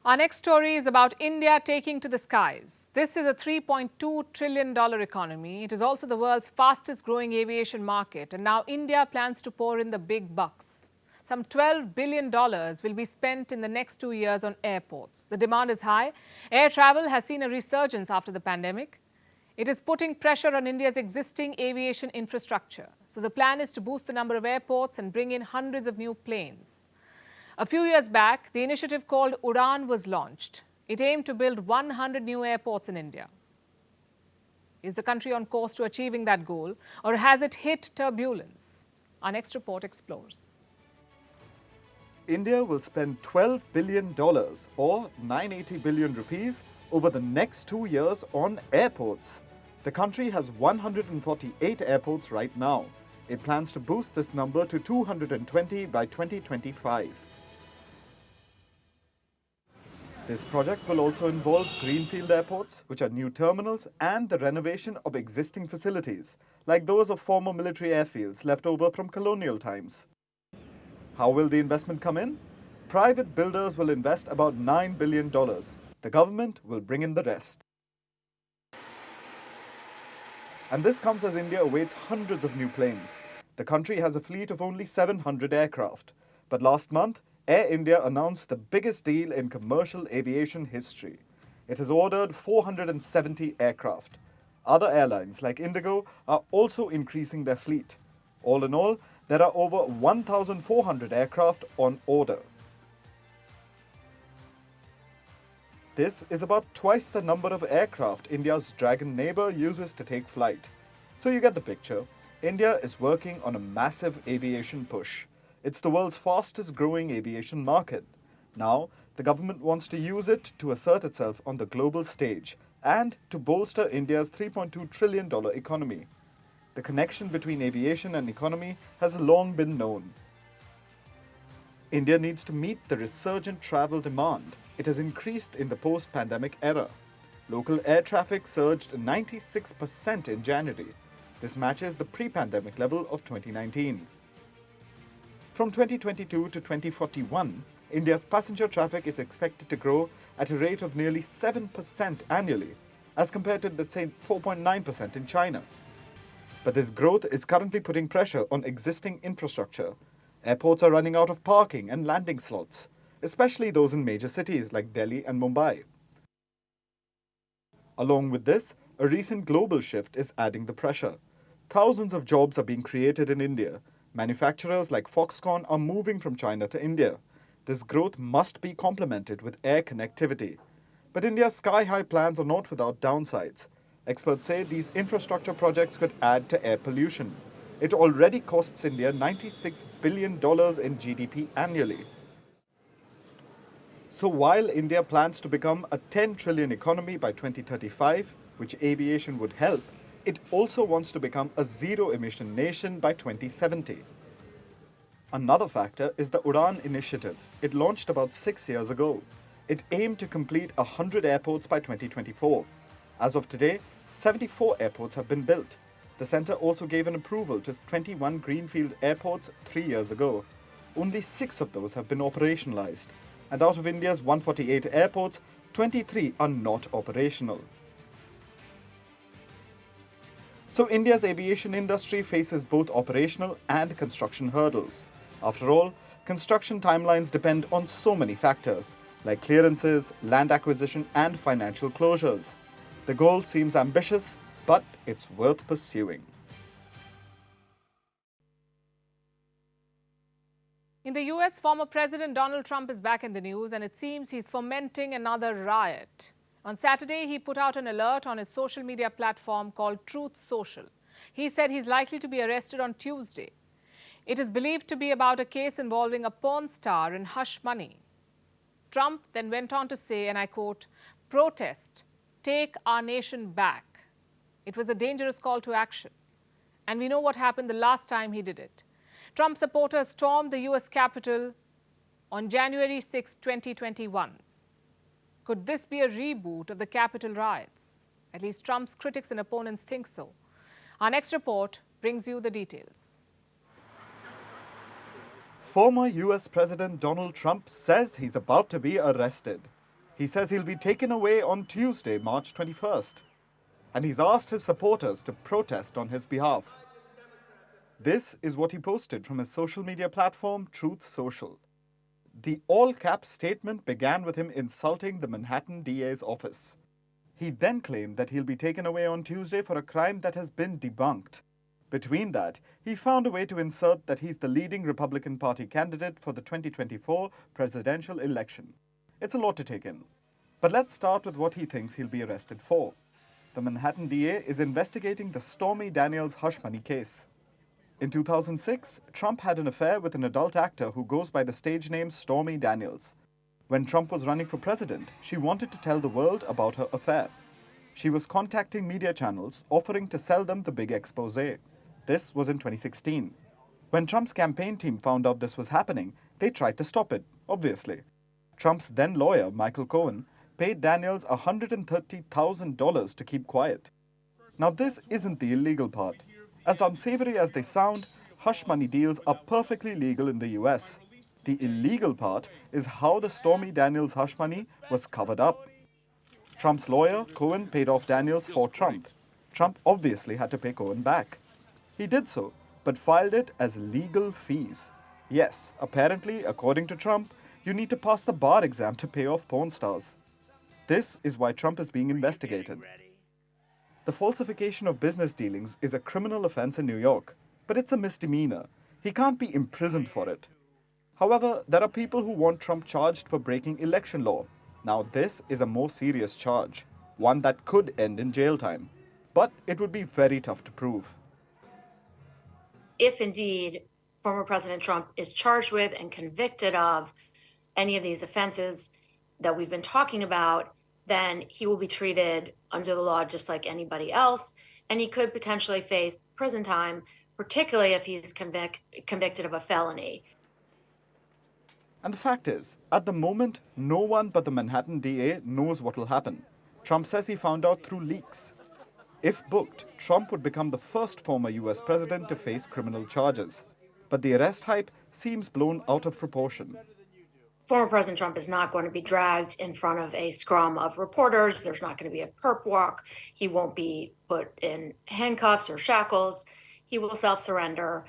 Our next story is about India taking to the skies. This is a $3.2 trillion economy. It is also the world's fastest growing aviation market. And now India plans to pour in the big bucks. Some $12 billion will be spent in the next 2 years on airports. The demand is high. Air travel has seen a resurgence after the pandemic. It is putting pressure on India's existing aviation infrastructure. So the plan is to boost the number of airports and bring in hundreds of new planes. A few years back, the initiative called UDAN was launched. It aimed to build 100 new airports in India. Is the country on course to achieving that goal, or has it hit turbulence? Our next report explores. India will spend $12 billion or 980 billion rupees over the next 2 years on airports. The country has 148 airports right now. It plans to boost this number to 220 by 2025. This project will also involve greenfield airports, which are new terminals, and the renovation of existing facilities, like those of former military airfields left over from colonial times. How will the investment come in? Private builders will invest about $9 billion. The government will bring in the rest. And this comes as India awaits hundreds of new planes. The country has a fleet of only 700 aircraft. But last month, Air India announced the biggest deal in commercial aviation history. It has ordered 470 aircraft. Other airlines like Indigo are also increasing their fleet. All in all, there are over 1,400 aircraft on order. This is about twice the number of aircraft India's Dragon neighbor uses to take flight. So you get the picture. India is working on a massive aviation push. It's the world's fastest growing aviation market. Now, the government wants to use it to assert itself on the global stage and to bolster India's $3.2 trillion economy. The connection between aviation and economy has long been known. India needs to meet the resurgent travel demand. It has increased in the post-pandemic era. Local air traffic surged 96% in January. This matches the pre-pandemic level of 2019. From 2022 to 2041, India's passenger traffic is expected to grow at a rate of nearly 7% annually, as compared to, let's say, 4.9% in China. But this growth is currently putting pressure on existing infrastructure. Airports are running out of parking and landing slots, especially those in major cities like Delhi and Mumbai. Along with this, a recent global shift is adding the pressure. Thousands of jobs are being created in India. Manufacturers like Foxconn are moving from China to India. This growth must be complemented with air connectivity. But India's sky-high plans are not without downsides. Experts say these infrastructure projects could add to air pollution. It already costs India $96 billion in GDP annually. So while India plans to become a 10 trillion economy by 2035, which aviation would help, it also wants to become a zero-emission nation by 2070. Another factor is the UDAN initiative. It launched about 6 years ago. It aimed to complete 100 airports by 2024. As of today, 74 airports have been built. The centre also gave an approval to 21 greenfield airports 3 years ago. Only 6 of those have been operationalised. And out of India's 148 airports, 23 are not operational. So India's aviation industry faces both operational and construction hurdles. After all, construction timelines depend on so many factors, like clearances, land acquisition, and financial closures. The goal seems ambitious, but it's worth pursuing. In the US, former President Donald Trump is back in the news, and it seems he's fomenting another riot. On Saturday, he put out an alert on his social media platform called Truth Social. He said he's likely to be arrested on Tuesday. It is believed to be about a case involving a porn star and hush money. Trump then went on to say, and I quote, "Protest, take our nation back." It was a dangerous call to action. And we know what happened the last time he did it. Trump supporters stormed the US Capitol on January 6, 2021. Could this be a reboot of the Capitol riots? At least Trump's critics and opponents think so. Our next report brings you the details. Former US President Donald Trump says he's about to be arrested. He says he'll be taken away on Tuesday, March 21st. And he's asked his supporters to protest on his behalf. This is what he posted from his social media platform, Truth Social. The all-caps statement began with him insulting the Manhattan DA's office. He then claimed that he'll be taken away on Tuesday for a crime that has been debunked. Between that, he found a way to insert that he's the leading Republican Party candidate for the 2024 presidential election. It's a lot to take in. But let's start with what he thinks he'll be arrested for. The Manhattan DA is investigating the Stormy Daniels hush money case. In 2006, Trump had an affair with an adult actor who goes by the stage name Stormy Daniels. When Trump was running for president, she wanted to tell the world about her affair. She was contacting media channels, offering to sell them the big expose. This was in 2016. When Trump's campaign team found out this was happening, they tried to stop it, obviously. Trump's then lawyer, Michael Cohen, paid Daniels $130,000 to keep quiet. Now this isn't the illegal part. As unsavory as they sound, hush money deals are perfectly legal in the US. The illegal part is how the Stormy Daniels hush money was covered up. Trump's lawyer, Cohen, paid off Daniels for Trump. Trump obviously had to pay Cohen back. He did so, but filed it as legal fees. Yes, apparently, according to Trump, you need to pass the bar exam to pay off porn stars. This is why Trump is being investigated. The falsification of business dealings is a criminal offense in New York, but it's a misdemeanor. He can't be imprisoned for it. However, there are people who want Trump charged for breaking election law. Now, this is a more serious charge, one that could end in jail time. But it would be very tough to prove. If indeed former President Trump is charged with and convicted of any of these offenses that we've been talking about, then he will be treated under the law just like anybody else, and he could potentially face prison time, particularly if he's convicted of a felony. And the fact is, at the moment, no one but the Manhattan DA knows what will happen. Trump says he found out through leaks. If booked, Trump would become the first former US president to face criminal charges. But the arrest hype seems blown out of proportion. Former President Trump is not going to be dragged in front of a scrum of reporters. There's not going to be a perp walk. He won't be put in handcuffs or shackles. He will self-surrender.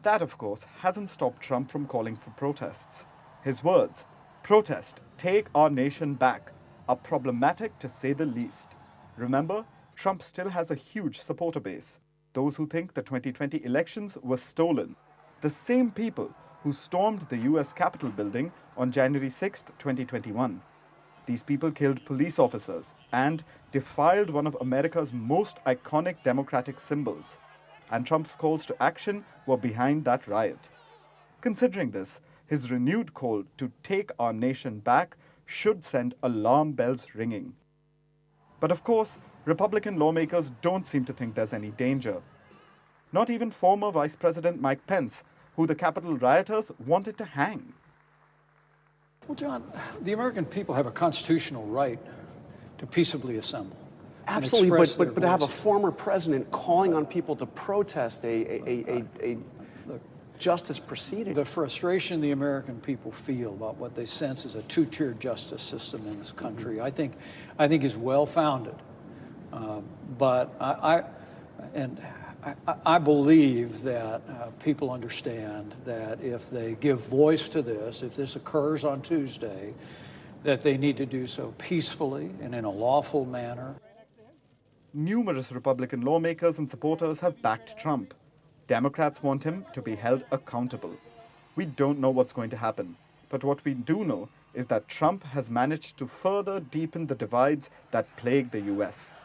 That, of course, hasn't stopped Trump from calling for protests. His words, "Protest, take our nation back," are problematic to say the least. Remember, Trump still has a huge supporter base. Those who think the 2020 elections were stolen. The same people who stormed the US Capitol building on January 6, 2021. These people killed police officers and defiled one of America's most iconic democratic symbols. And Trump's calls to action were behind that riot. Considering this, his renewed call to take our nation back should send alarm bells ringing. But of course, Republican lawmakers don't seem to think there's any danger. Not even former Vice President Mike Pence, who the Capitol rioters wanted to hang. Well, John, the American people have a constitutional right to peaceably assemble. Absolutely, but to have a former president calling on people to protest a justice proceeding. The frustration the American people feel about what they sense as a two-tiered justice system in this country, I think is well-founded. But I believe that people understand that if they give voice to this, if this occurs on Tuesday, that they need to do so peacefully and in a lawful manner. Numerous Republican lawmakers and supporters have backed Trump. Democrats want him to be held accountable. We don't know what's going to happen, but what we do know is that Trump has managed to further deepen the divides that plague the US.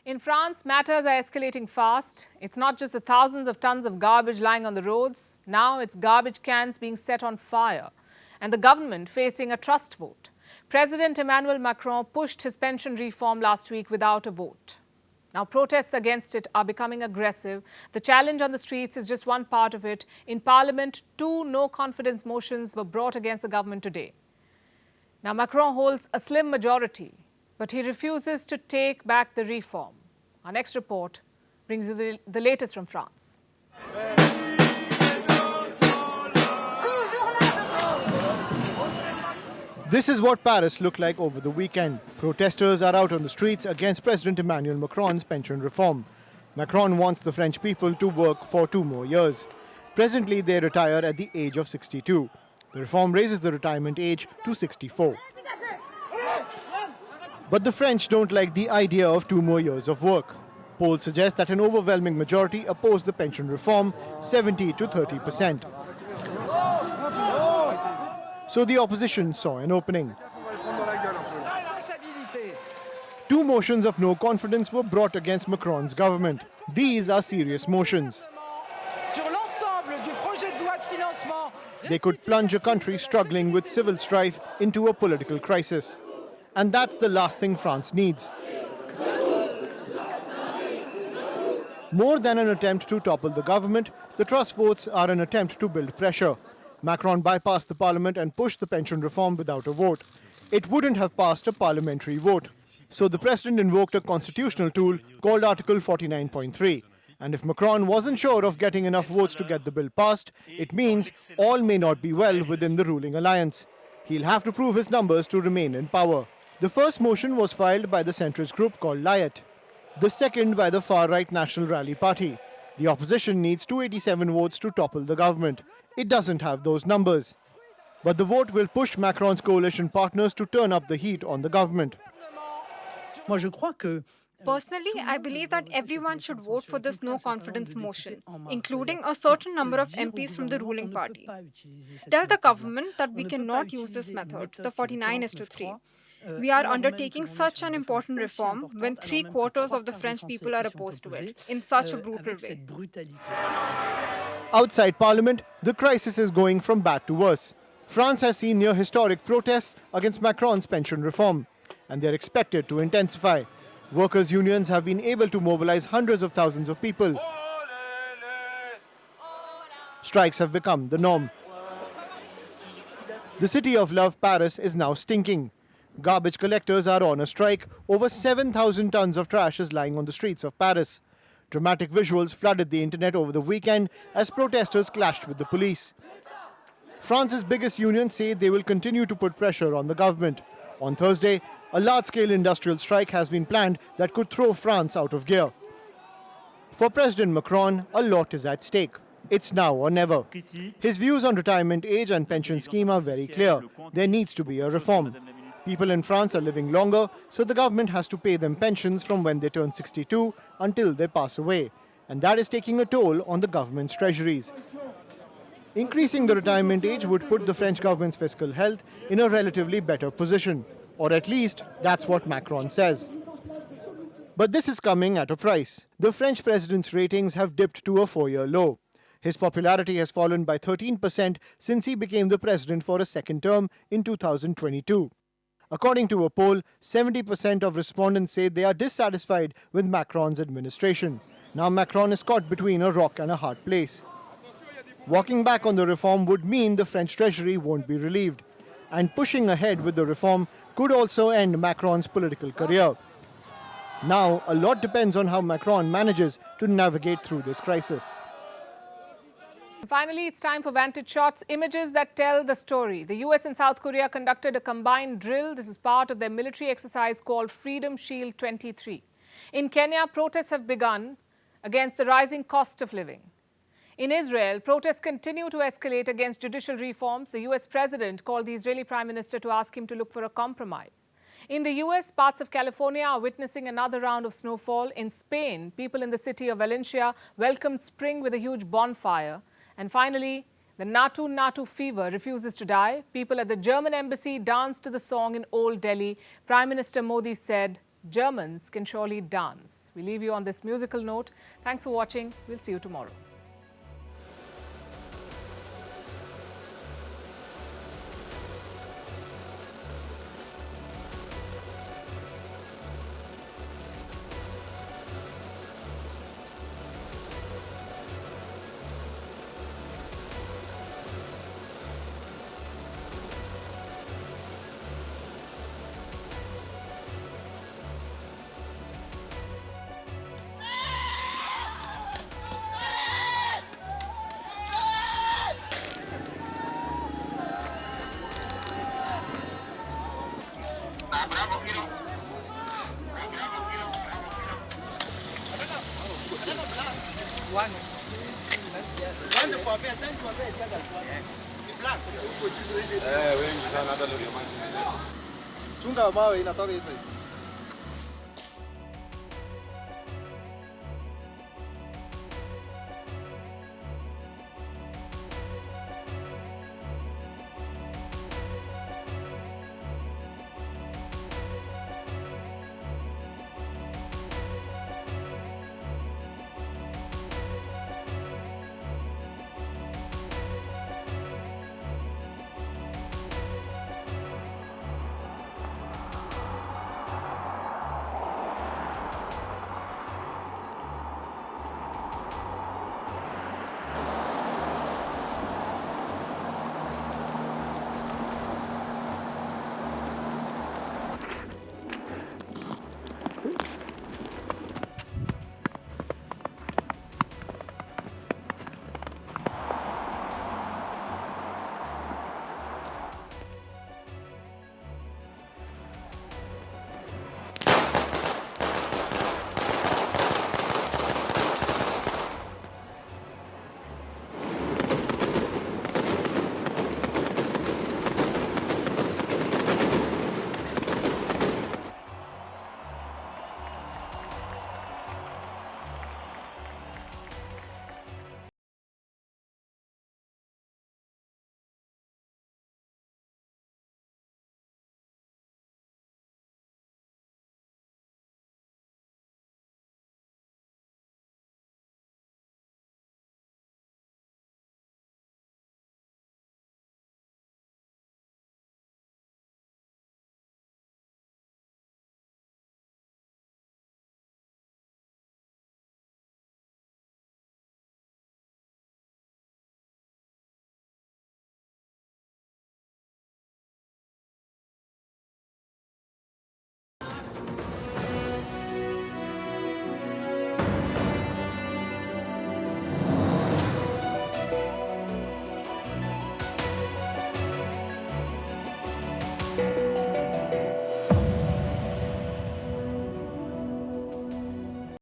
In France, matters are escalating fast. It's not just the thousands of tons of garbage lying on the roads. Now it's garbage cans being set on fire and the government facing a trust vote. President Emmanuel Macron pushed his pension reform last week without a vote. Now protests against it are becoming aggressive. The challenge on the streets is just one part of it. In Parliament, 2 no-confidence motions were brought against the government today. Now Macron holds a slim majority, but he refuses to take back the reform. Our next report brings you the latest from France. This is what Paris looked like over the weekend. Protesters are out on the streets against President Emmanuel Macron's pension reform. Macron wants the French people to work for 2 more years. Presently, they retire at the age of 62. The reform raises the retirement age to 64. But the French don't like the idea of 2 more years of work. Polls suggest that an overwhelming majority oppose the pension reform, 70 to 30%. So the opposition saw an opening. 2 motions of no confidence were brought against Macron's government. These are serious motions. They could plunge a country struggling with civil strife into a political crisis. And that's the last thing France needs. More than an attempt to topple the government, the trust votes are an attempt to build pressure. Macron bypassed the parliament and pushed the pension reform without a vote. It wouldn't have passed a parliamentary vote. So the president invoked a constitutional tool called Article 49.3. And if Macron wasn't sure of getting enough votes to get the bill passed, it means all may not be well within the ruling alliance. He'll have to prove his numbers to remain in power. The first motion was filed by the centrist group called Liat. The second by the far-right National Rally Party. The opposition needs 287 votes to topple the government. It doesn't have those numbers. But the vote will push Macron's coalition partners to turn up the heat on the government. Personally, I believe that everyone should vote for this no-confidence motion, including a certain number of MPs from the ruling party. Tell the government that we cannot use this method, the 49:3. We are undertaking such an important reform when 3/4 of the French people are opposed to it in such a brutal way. Outside Parliament, the crisis is going from bad to worse. France has seen near historic protests against Macron's pension reform, and they're expected to intensify. Workers' unions have been able to mobilize hundreds of thousands of people. Strikes have become the norm. The city of love, Paris, is now stinking. Garbage collectors are on a strike. Over 7,000 tons of trash is lying on the streets of Paris. Dramatic visuals flooded the internet over the weekend as protesters clashed with the police. France's biggest unions say they will continue to put pressure on the government. On Thursday, a large-scale industrial strike has been planned that could throw France out of gear. For President Macron, a lot is at stake. It's now or never. His views on retirement age and pension scheme are very clear. There needs to be a reform. People in France are living longer, so the government has to pay them pensions from when they turn 62 until they pass away. And that is taking a toll on the government's treasuries. Increasing the retirement age would put the French government's fiscal health in a relatively better position. Or at least, that's what Macron says. But this is coming at a price. The French president's ratings have dipped to a 4-year low. His popularity has fallen by 13% since he became the president for a second term in 2022. According to a poll, 70% of respondents say they are dissatisfied with Macron's administration. Now Macron is caught between a rock and a hard place. Walking back on the reform would mean the French treasury won't be relieved. And pushing ahead with the reform could also end Macron's political career. Now, a lot depends on how Macron manages to navigate through this crisis. Finally, it's time for Vantage Shots, images that tell the story. The US and South Korea conducted a combined drill. This is part of their military exercise called Freedom Shield 23. In Kenya, protests have begun against the rising cost of living. In Israel, protests continue to escalate against judicial reforms. The US president called the Israeli prime minister to ask him to look for a compromise. In the US, parts of California are witnessing another round of snowfall. In Spain, people in the city of Valencia welcomed spring with a huge bonfire. And finally, the Natu Natu fever refuses to die. People at the German embassy danced to the song in Old Delhi. Prime Minister Modi said, Germans can surely dance. We leave you on this musical note. Thanks for watching. We'll see you tomorrow. Chunga mawe inatoka hizo.